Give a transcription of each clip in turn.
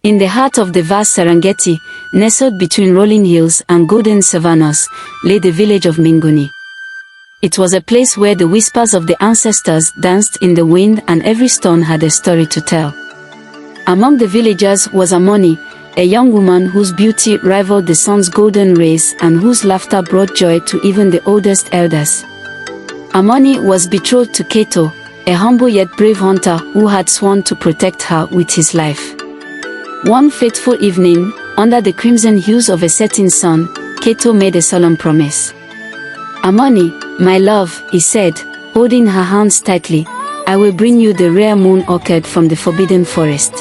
In the heart of the vast Serengeti, nestled between rolling hills and golden savannas, lay the village of Minguni. It was a place where the whispers of the ancestors danced in the wind and every stone had a story to tell. Among the villagers was Amani, a young woman whose beauty rivaled the sun's golden rays and whose laughter brought joy to even the oldest elders. Amani was betrothed to Kato, a humble yet brave hunter who had sworn to protect her with his life. One fateful evening, under the crimson hues of a setting sun, Kato made a solemn promise. "Amani, my love," he said, holding her hands tightly, "I will bring you the rare moon orchid from the forbidden forest.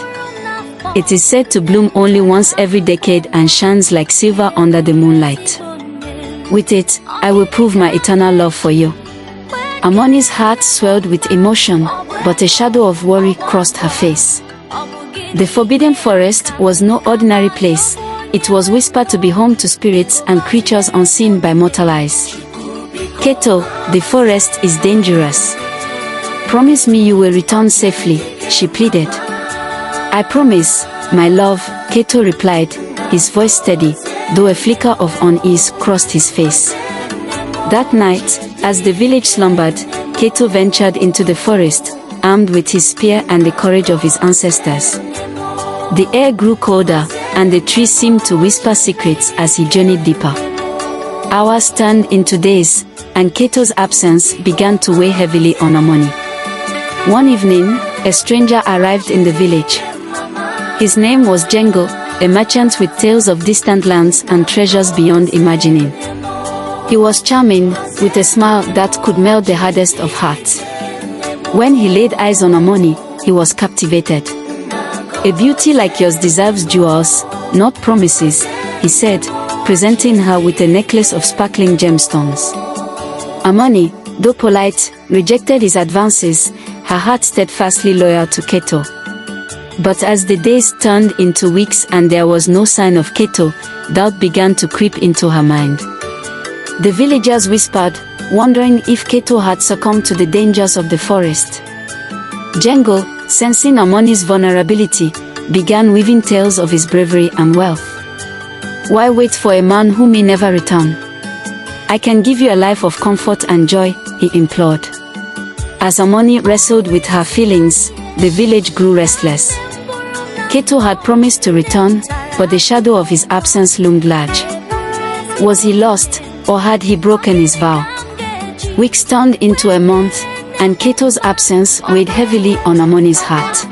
It is said to bloom only once every decade and shines like silver under the moonlight. With it, I will prove my eternal love for you." Amani's heart swelled with emotion, but a shadow of worry crossed her face. The forbidden forest was no ordinary place. It was whispered to be home to spirits and creatures unseen by mortal eyes. "Kato, the forest is dangerous. Promise me you will return safely," she pleaded. "I promise, my love," Kato replied, his voice steady, though a flicker of unease crossed his face. That night, as the village slumbered, Kato ventured into the forest, armed with his spear and the courage of his ancestors. The air grew colder, and the trees seemed to whisper secrets as he journeyed deeper. Hours turned into days, and Kato's absence began to weigh heavily on Amani. One evening, a stranger arrived in the village. His name was Jengo, a merchant with tales of distant lands and treasures beyond imagining. He was charming, with a smile that could melt the hardest of hearts. When he laid eyes on Amani, he was captivated. "A beauty like yours deserves jewels, not promises," he said, presenting her with a necklace of sparkling gemstones. Amani, though polite, rejected his advances, her heart steadfastly loyal to Kato. But as the days turned into weeks and there was no sign of Kato, doubt began to creep into her mind. The villagers whispered, wondering if Kato had succumbed to the dangers of the forest. Jengo, sensing Amani's vulnerability, began weaving tales of his bravery and wealth. "Why wait for a man who may never return? I can give you a life of comfort and joy," he implored. As Amani wrestled with her feelings, the village grew restless. Kato had promised to return, but the shadow of his absence loomed large. Was he lost, or had he broken his vow? Weeks turned into a month, and Kato's absence weighed heavily on Amani's heart.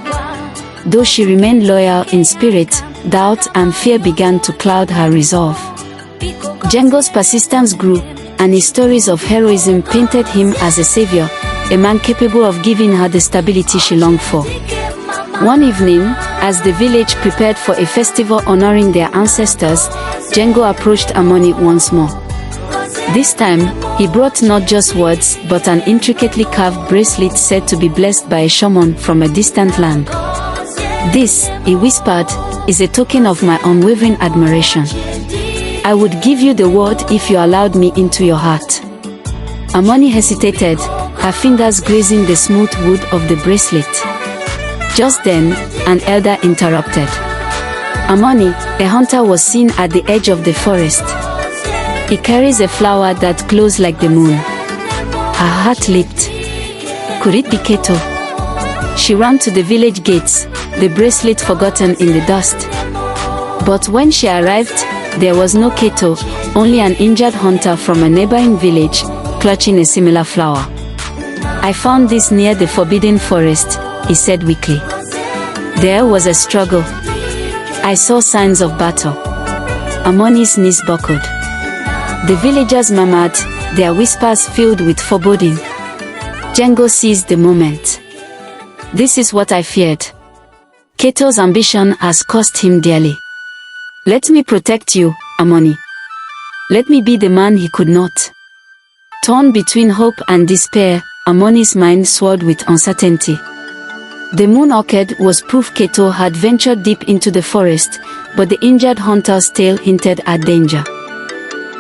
Though she remained loyal in spirit, doubt and fear began to cloud her resolve. Jengo's persistence grew, and his stories of heroism painted him as a savior, a man capable of giving her the stability she longed for. One evening, as the village prepared for a festival honoring their ancestors, Jengo approached Amani once more. This time, he brought not just words but an intricately carved bracelet said to be blessed by a shaman from a distant land. "This," he whispered, "is a token of my unwavering admiration. I would give you the word if you allowed me into your heart." Amani hesitated, her fingers grazing the smooth wood of the bracelet. Just then, an elder interrupted. Amani, a hunter, was seen at the edge of the forest. He carries a flower that glows like the moon. Her heart leaped. Could it be Kato? She ran to the village gates, the bracelet forgotten in the dust. But when she arrived, there was no Kato, only an injured hunter from a neighboring village, clutching a similar flower. "I found this near the forbidden forest," he said weakly. There was a struggle. "I saw signs of battle." Amani's knees buckled. The villagers murmured, their whispers filled with foreboding. Jengo seized the moment. "This is what I feared. Kato's ambition has cost him dearly. Let me protect you, Amani. Let me be the man he could not." Torn between hope and despair, Amani's mind swirled with uncertainty. The moon orchid was proof Kato had ventured deep into the forest, but the injured hunter's tale hinted at danger.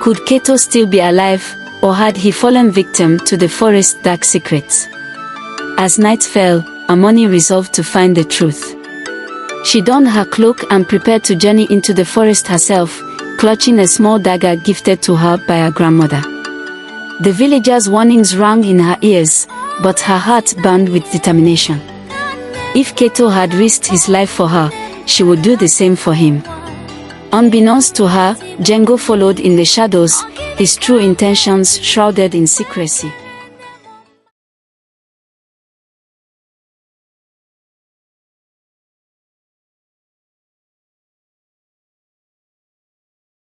Could Kato still be alive, or had he fallen victim to the forest's dark secrets? As night fell, Amani resolved to find the truth. She donned her cloak and prepared to journey into the forest herself, clutching a small dagger gifted to her by her grandmother. The villagers' warnings rang in her ears, but her heart burned with determination. If Kato had risked his life for her, she would do the same for him. Unbeknownst to her, Jengo followed in the shadows, his true intentions shrouded in secrecy.